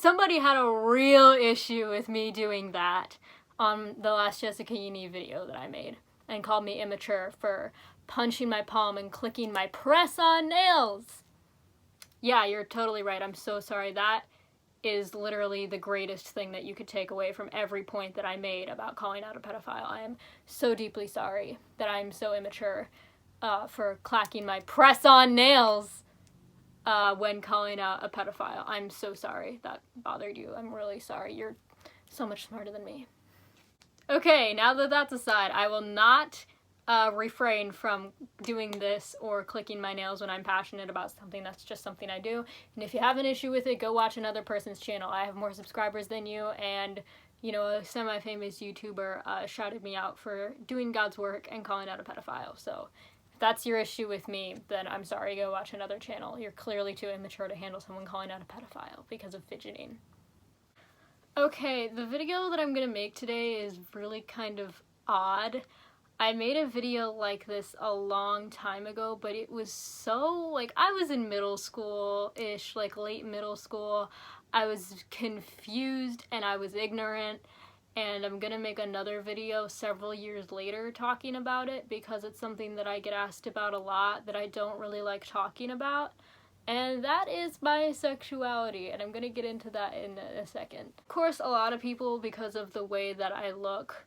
somebody had a real issue with me doing that on the last Jessica Yuni video that I made, and called me immature for punching my palm and clicking my press-on nails. Yeah, you're totally right. I'm so sorry. That is literally the greatest thing that you could take away from every point that I made about calling out a pedophile. I am so deeply sorry that I'm so immature for clacking my press-on nails when calling out a pedophile. I'm so sorry that bothered you. I'm really sorry. You're so much smarter than me. Okay, now that that's aside, I will not refrain from doing this or clicking my nails when I'm passionate about something. That's just something I do. And if you have an issue with it, go watch another person's channel. I have more subscribers than you, and you know, a semi-famous YouTuber shouted me out for doing God's work and calling out a pedophile. So if that's your issue with me, then I'm sorry, go watch another channel. You're clearly too immature to handle someone calling out a pedophile because of fidgeting. Okay, the video that I'm gonna make today is really kind of odd. I made a video like this a long time ago, but it was so, like, I was in middle school-ish, like late middle school. I was confused and I was ignorant, and I'm gonna make another video several years later talking about it because it's something that I get asked about a lot that I don't really like talking about. And that is my sexuality, and I'm gonna get into that in a second. Of course, a lot of people, because of the way that I look,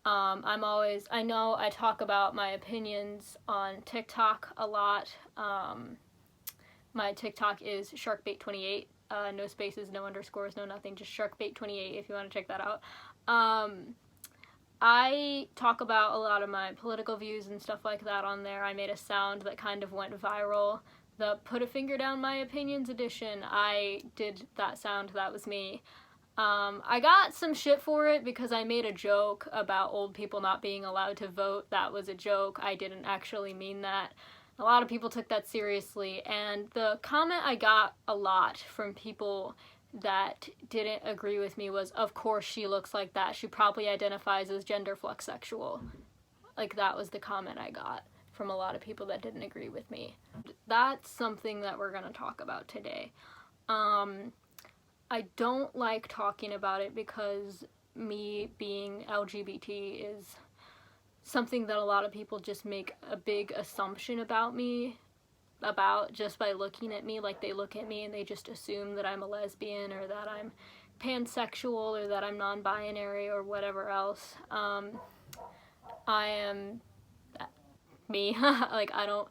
I know I talk about my opinions on TikTok a lot. My TikTok is sharkbait28, no spaces, no underscores, no nothing, just sharkbait28 if you want to check that out. I talk about a lot of my political views and stuff like that on there. I made a sound that kind of went viral. The Put a Finger Down My Opinions edition, I did that sound, that was me. I got some shit for it because I made a joke about old people not being allowed to vote. That was a joke. I didn't actually mean that. A lot of people took that seriously, and the comment I got a lot from people that didn't agree with me was, of course she looks like that. She probably identifies as gender flexual. Like, that was the comment I got from a lot of people that didn't agree with me. That's something that we're gonna talk about today. I don't like talking about it because me being LGBT is something that a lot of people just make a big assumption about me, about just by looking at me. Like, they look at me and they just assume that I'm a lesbian or that I'm pansexual or that I'm non-binary or whatever else. I am me. Like, I don't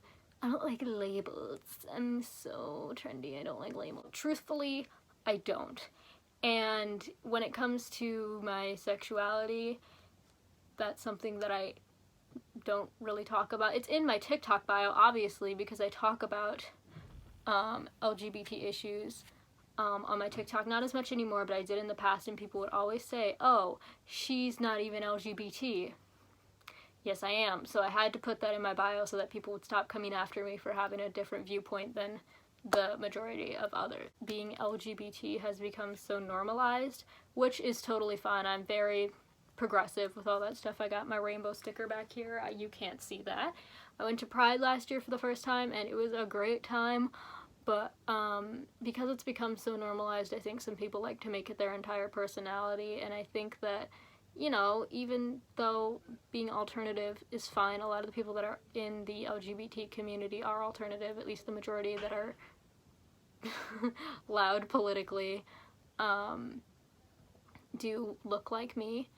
like labels. I'm so trendy. I don't like labels. Truthfully, I don't. And when it comes to my sexuality, that's something that I don't really talk about. It's in my TikTok bio, obviously, because I talk about LGBT issues on my TikTok. Not as much anymore, but I did in the past, and people would always say, oh, she's not even LGBT. Yes, I am. So I had to put that in my bio so that people would stop coming after me for having a different viewpoint than the majority of others. Being LGBT has become so normalized, which is totally fine. I'm very progressive with all that stuff. I got my rainbow sticker back here. You can't see that. I went to Pride last year for the first time, and it was a great time, but because it's become so normalized, I think some people like to make it their entire personality, and I think that, you know, even though being alternative is fine, a lot of the people that are in the LGBT community are alternative, at least the majority that are loud politically, do look like me.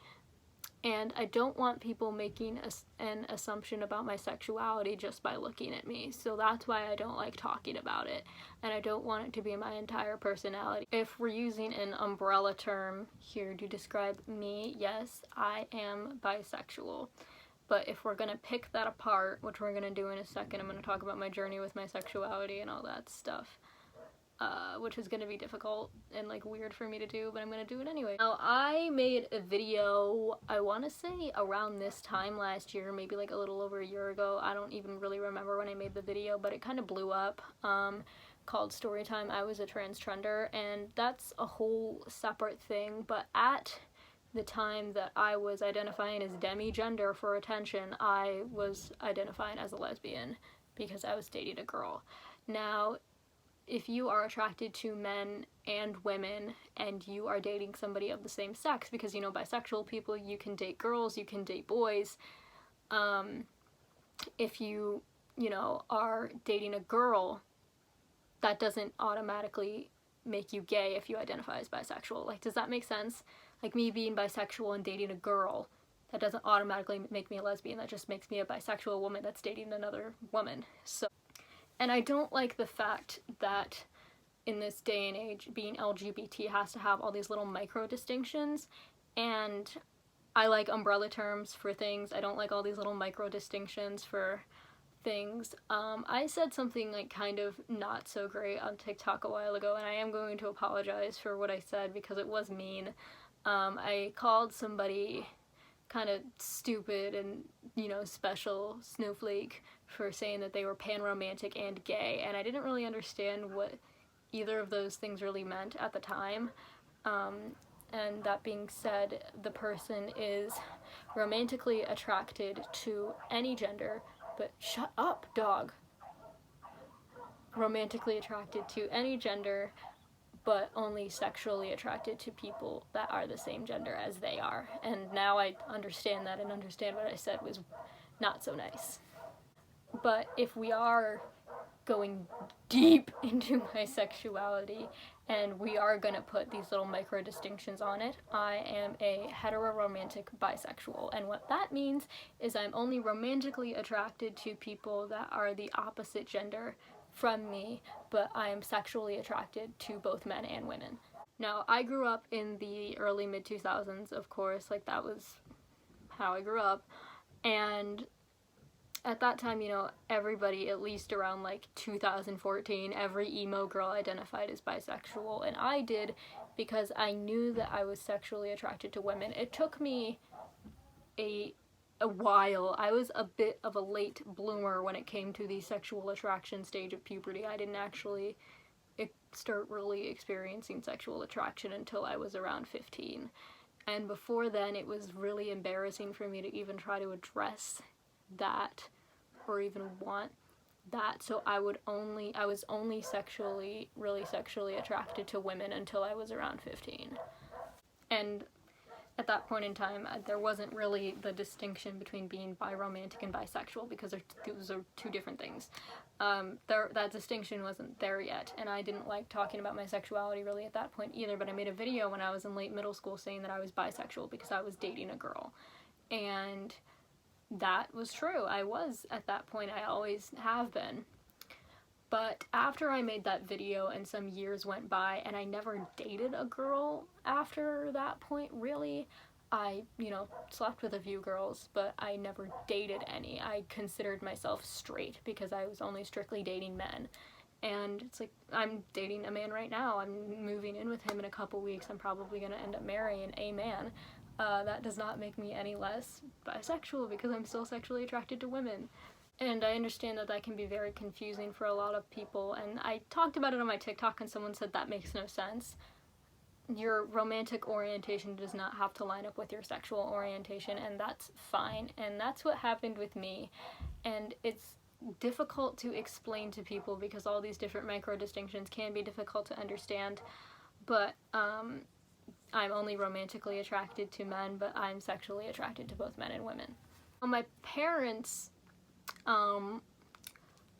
And I don't want people making an assumption about my sexuality just by looking at me. So that's why I don't like talking about it. And I don't want it to be my entire personality. If we're using an umbrella term here to describe me, yes, I am bisexual. But if we're gonna pick that apart, which we're gonna do in a second, I'm gonna talk about my journey with my sexuality and all that stuff. Which is gonna be difficult and like weird for me to do, but I'm gonna do it anyway. Now, I made a video, I wanna say around this time last year, maybe like a little over a year ago. I don't even really remember when I made the video, but it kind of blew up, called Storytime I Was a Transtrender, and that's a whole separate thing. But at the time that I was identifying as demigender for attention, I was identifying as a lesbian because I was dating a girl. Now, if you are attracted to men and women and you are dating somebody of the same sex, because, you know, bisexual people, you can date girls, you can date boys. If you, you know, are dating a girl, that doesn't automatically make you gay if you identify as bisexual. Like, does that make sense? Like, me being bisexual and dating a girl, that doesn't automatically make me a lesbian. That just makes me a bisexual woman that's dating another woman. So, and I don't like the fact that in this day and age, being LGBT has to have all these little micro distinctions, and I like umbrella terms for things. I don't like all these little micro distinctions for things. I said something like kind of not so great on TikTok a while ago, and I am going to apologize for what I said because it was mean. I called somebody kind of stupid and, you know, special snowflake for saying that they were pan-romantic and gay, and I didn't really understand what either of those things really meant at the time. And that being said, the person is romantically attracted to any gender, but shut up, dog. Romantically attracted to any gender, but only sexually attracted to people that are the same gender as they are. And now I understand that and understand what I said was not so nice. But if we are going deep into my sexuality and we are gonna put these little micro distinctions on it, I am a heteroromantic bisexual, and what that means is I'm only romantically attracted to people that are the opposite gender from me, but I am sexually attracted to both men and women. Now, I grew up in the early mid-2000s, of course, like that was how I grew up, and at that time, you know, everybody, at least around like 2014, every emo girl identified as bisexual, and I did because I knew that I was sexually attracted to women. It took me a while. I was a bit of a late bloomer when it came to the sexual attraction stage of puberty. I didn't actually start really experiencing sexual attraction until I was around 15. And before then, it was really embarrassing for me to even try to address that or even want that, so I was only really sexually attracted to women until I was around 15. And at that point in time, there wasn't really the distinction between being biromantic and bisexual, because those are two different things. That distinction wasn't there yet, and I didn't like talking about my sexuality really at that point either, but I made a video when I was in late middle school saying that I was bisexual because I was dating a girl. And that was true. I was at that point. I always have been. But after I made that video and some years went by and I never dated a girl after that point, really. I, you know, slept with a few girls, but I never dated any. I considered myself straight because I was only strictly dating men. And it's like, I'm dating a man right now. I'm moving in with him in a couple weeks. I'm probably going to end up marrying a man. That does not make me any less bisexual because I'm still sexually attracted to women. And I understand that that can be very confusing for a lot of people, and I talked about it on my TikTok and someone said that makes no sense. Your romantic orientation does not have to line up with your sexual orientation, and that's fine. And that's what happened with me. And it's difficult to explain to people because all these different micro distinctions can be difficult to understand, but I'm only romantically attracted to men, but I'm sexually attracted to both men and women. My parents,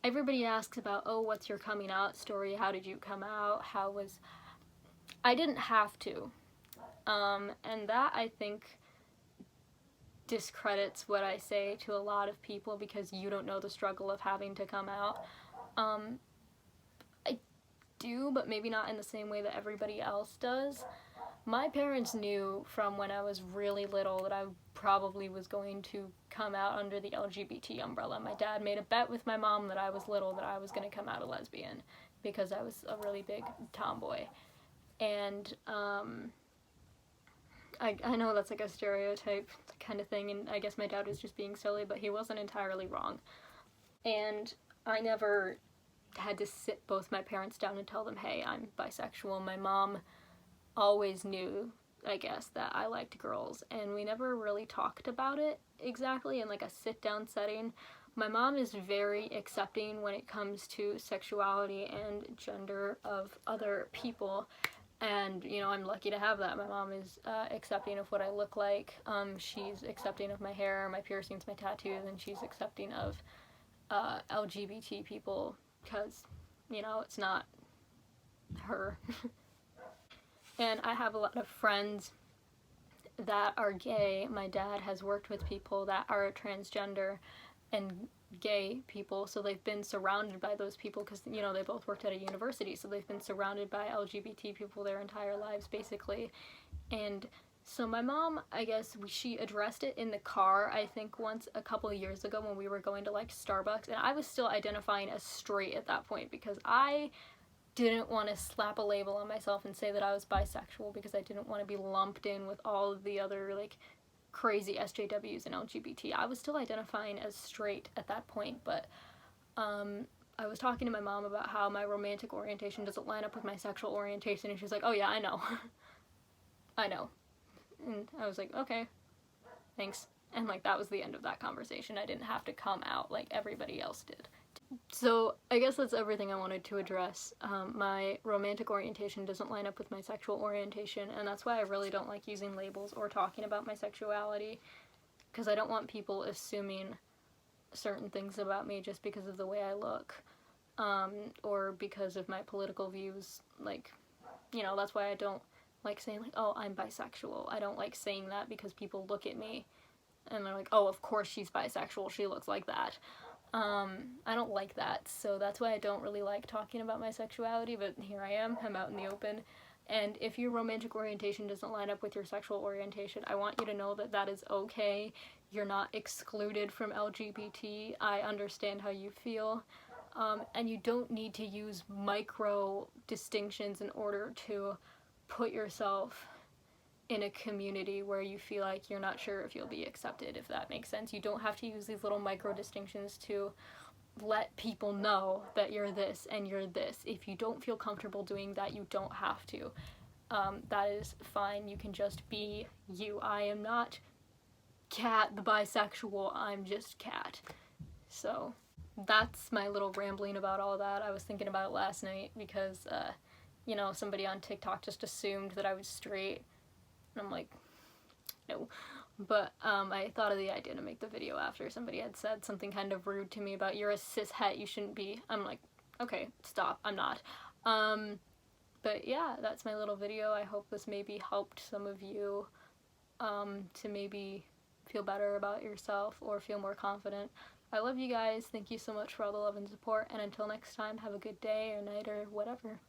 everybody asks about, oh, what's your coming out story? How did you come out? I didn't have to. And that, I think, discredits what I say to a lot of people because you don't know the struggle of having to come out. I do, but maybe not in the same way that everybody else does. My parents knew from when I was really little that I probably was going to come out under the LGBT umbrella. My dad made a bet with my mom that I was little that I was going to come out a lesbian because I was a really big tomboy. And I know that's like a stereotype kind of thing, and I guess my dad was just being silly, but he wasn't entirely wrong. And I never had to sit both my parents down and tell them, hey, I'm bisexual. My mom always knew, I guess, that I liked girls, and we never really talked about it exactly in like a sit-down setting. my mom is very accepting when it comes to sexuality and gender of other people, and you know, I'm lucky to have that. My mom is accepting of what I look like. She's accepting of my hair, my piercings, my tattoos, and she's accepting of LGBT people, because, you know, it's not her. And I have a lot of friends that are gay. My dad has worked with people that are transgender and gay people, so they've been surrounded by those people because, you know, they both worked at a university, so they've been surrounded by LGBT people their entire lives, basically. And so my mom, I guess, she addressed it in the car, I think, once a couple of years ago when we were going to, like, Starbucks, and I was still identifying as straight at that point because I didn't want to slap a label on myself and say that I was bisexual because I didn't want to be lumped in with all of the other, like, crazy SJWs and LGBT. I was still identifying as straight at that point, but I was talking to my mom about how my romantic orientation doesn't line up with my sexual orientation, and she's like, oh yeah, I know. I know. And I was like, okay, thanks. And, like, that was the end of that conversation. I didn't have to come out like everybody else did. So I guess that's everything I wanted to address. My romantic orientation doesn't line up with my sexual orientation, and that's why I really don't like using labels or talking about my sexuality, because I don't want people assuming certain things about me just because of the way I look, or because of my political views. Like, you know, that's why I don't like saying, like, oh, I'm bisexual. I don't like saying that because people look at me and they're like, oh, of course she's bisexual, she looks like that. I don't like that, so that's why I don't really like talking about my sexuality, but here I am, I'm out in the open. And if your romantic orientation doesn't line up with your sexual orientation, I want you to know that that is okay. You're not excluded from LGBT. I understand how you feel. And you don't need to use micro distinctions in order to put yourself in a community where you feel like you're not sure if you'll be accepted, if that makes sense. You don't have to use these little micro distinctions to let people know that you're this and you're this. If you don't feel comfortable doing that, you don't have to. That is fine. You can just be you. I am not Kat the bisexual, I'm just Kat. So that's my little rambling about all that. I was thinking about it last night because, you know, somebody on TikTok just assumed that I was straight. And I'm like, no. But I thought of the idea to make the video after somebody had said something kind of rude to me about, you're a cishet, you shouldn't be. I'm like, okay, stop, I'm not. But yeah, that's my little video. I hope this maybe helped some of you to maybe feel better about yourself or feel more confident. I love you guys. Thank you so much for all the love and support. And until next time, have a good day or night or whatever.